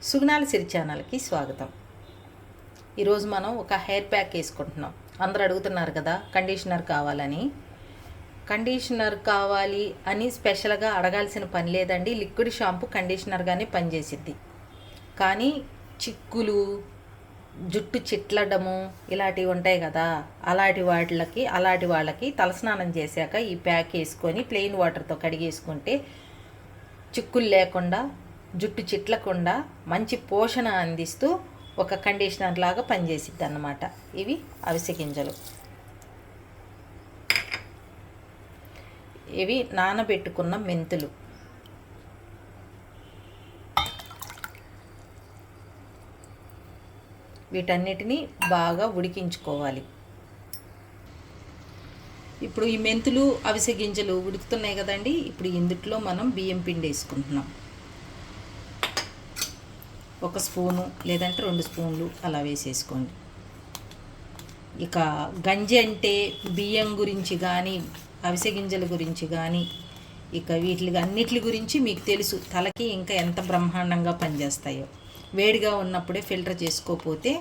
సుగుణాల సిరి ఛానల్కి స్వాగతం. ఈరోజు మనం ఒక హెయిర్ ప్యాక్ వేసుకుంటున్నాం. అందరూ అడుగుతున్నారు కదా కండిషనర్ కావాలని. కండిషనర్ కావాలి అని స్పెషల్గా అడగాల్సిన పని లేదండి. లిక్విడ్ షాంపూ కండిషనర్గానే పనిచేసిద్ది. కానీ చిక్కులు, జుట్టు చిట్లడము ఇలాంటివి ఉంటాయి కదా, అలాంటి వాళ్ళకి తలస్నానం చేశాక ఈ ప్యాక్ వేసుకొని ప్లెయిన్ వాటర్తో కడిగేసుకుంటే చిక్కులు లేకుండా, జుట్టు చిట్లకుండా మంచి పోషణ అందిస్తూ ఒక కండిషనర్ లాగా పనిచేసిద్ది అన్నమాట. ఇవి అవిసె గింజలు. ఇవి నానబెట్టుకున్న మెంతులు. వీటన్నిటిని బాగా ఉడికించుకోవాలి. ఇప్పుడు ఈ మెంతులు, అవిసె గింజలు ఉడుకుతున్నాయి కదండి. ఇప్పుడు ఇందులో మనం బియ్యం పిండి వేసుకుంటున్నాం. 1 స్పూను లేదంటే 2 స్పూన్లు అలా వేసేసుకోండి. ఇక గంజి అంటే బియ్యం గురించి కానీ, అవిసె గింజల గురించి కానీ, ఇక అన్నిటి గురించి మీకు తెలుసు. తలకి ఇంకా ఎంత బ్రహ్మాండంగా పనిచేస్తాయో. వేడిగా ఉన్నప్పుడే ఫిల్టర్ చేసుకోకపోతే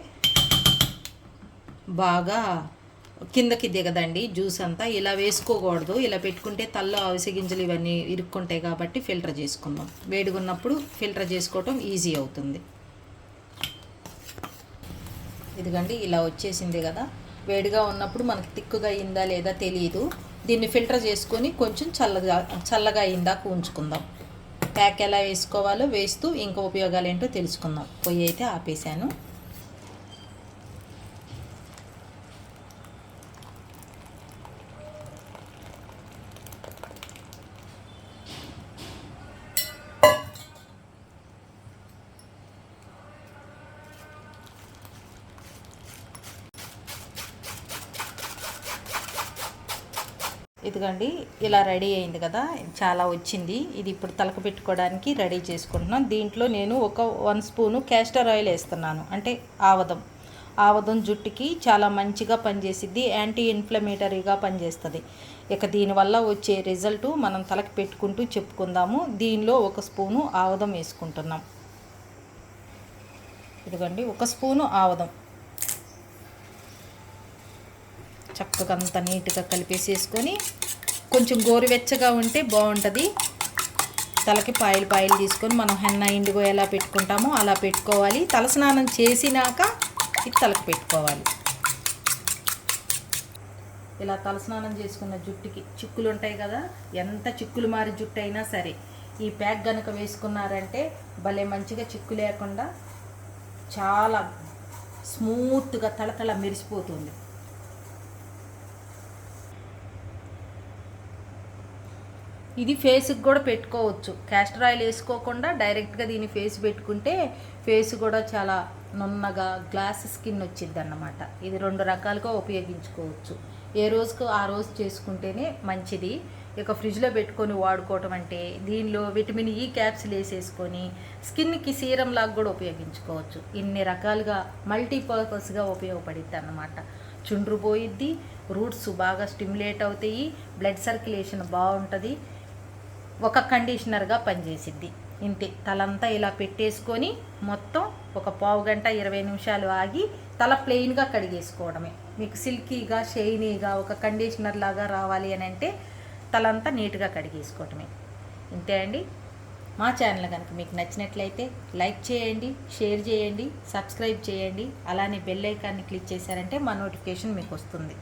బాగా కిందకి దిగదండి జ్యూస్ అంతా. ఇలా వేసుకోకూడదు. ఇలా పెట్టుకుంటే తలలో అవిసె గింజలు ఇవన్నీ ఇరుక్కుంటాయి కాబట్టి ఫిల్టర్ చేసుకుందాం. వేడిగా ఉన్నప్పుడు ఫిల్టర్ చేసుకోవటం ఈజీ అవుతుంది. ఇదిగండి ఇలా వచ్చేసింది కదా. వేడిగా ఉన్నప్పుడు మనకి తిక్కుగా అయిందా లేదా తెలియదు. దీన్ని ఫిల్టర్ చేసుకొని కొంచెం చల్లగా అయిందాక ఉంచుకుందాం. ప్యాక్ ఎలా వేసుకోవాలో వేస్తూ ఇంకా ఉపయోగాలు ఏంటో తెలుసుకుందాం. పొయ్యి అయితే ఆపేసాను. ఇదిగండి ఇలా రెడీ అయింది కదా, చాలా వచ్చింది. ఇది ఇప్పుడు తలకు పెట్టుకోవడానికి రెడీ చేసుకుంటున్నాను. దీంట్లో నేను 1 స్పూను క్యాస్టర్ ఆయిల్ వేస్తున్నాను, అంటే ఆవదం జుట్టుకి చాలా మంచిగా పనిచేసిద్ది, యాంటీ ఇన్ఫ్లమేటరీగా పనిచేస్తుంది. ఇక దీనివల్ల వచ్చే రిజల్ట్ మనం తలకి పెట్టుకుంటూ చెప్పుకుందాము. దీనిలో 1 స్పూను ఆవదం వేసుకుంటున్నాం. ఇదిగోండి 1 స్పూను ఆవదం. చక్కగా అంతా నీట్గా కలిపేసేసుకొని కొంచెం గోరువెచ్చగా ఉంటే బాగుంటుంది. తలకి పాయిలు తీసుకొని మనం హెన్న, ఇండిగో ఎలా పెట్టుకుంటామో అలా పెట్టుకోవాలి. తలస్నానం చేసినాక ఇది తలకి పెట్టుకోవాలి. ఇలా తలస్నానం చేసుకున్న జుట్టుకి చిక్కులు ఉంటాయి కదా, ఎంత చిక్కులు మారి జుట్టు అయినా సరే ఈ ప్యాక్ కనుక వేసుకున్నారంటే భలే మంచిగా చిక్కు లేకుండా చాలా స్మూత్గా తళతళ మెరిసిపోతుంది. ఇది ఫేస్కి కూడా పెట్టుకోవచ్చు. క్యాస్టర్ ఆయిల్ వేసుకోకుండా డైరెక్ట్గా దీన్ని ఫేస్ పెట్టుకుంటే ఫేస్ కూడా చాలా నున్నగా గ్లాస్ స్కిన్ వచ్చింది అన్నమాట. ఇది 2 రకాలుగా ఉపయోగించుకోవచ్చు. ఏ రోజుకు ఆ రోజు చేసుకుంటేనే మంచిది. ఇక ఫ్రిడ్జ్లో పెట్టుకొని వాడుకోవటం అంటే దీనిలో విటమిన్ ఈ క్యాప్సిల్ వేసేసుకొని స్కిన్కి సీరం లాగా కూడా ఉపయోగించుకోవచ్చు. ఇన్ని రకాలుగా మల్టీపర్పస్గా ఉపయోగపడిద్ది అన్నమాట. చుండ్రు పోయిద్ది, రూట్స్ బాగా స్టిమ్యులేట్ అవుతాయి, బ్లడ్ సర్క్యులేషన్ బాగుంటుంది, ఒక కండిషనర్గా పనిచేసిద్ది. ఇంతే. తలంతా ఇలా పెట్టేసుకొని మొత్తం ఒక పావు గంట 20 నిమిషాలు ఆగి తల ప్లెయిన్గా కడిగేసుకోవడమే. మీకు సిల్కీగా, షైనీగా ఒక కండిషనర్ లాగా రావాలి అని అంటే తలంతా నీట్గా కడిగేసుకోవటమే. ఇంతే అండి. మా ఛానల్ కనుక మీకు నచ్చినట్లయితే లైక్ చేయండి, షేర్ చేయండి, సబ్స్క్రైబ్ చేయండి. అలానే బెల్ ఐకాన్ని క్లిక్ చేశారంటే మా నోటిఫికేషన్ మీకు వస్తుంది.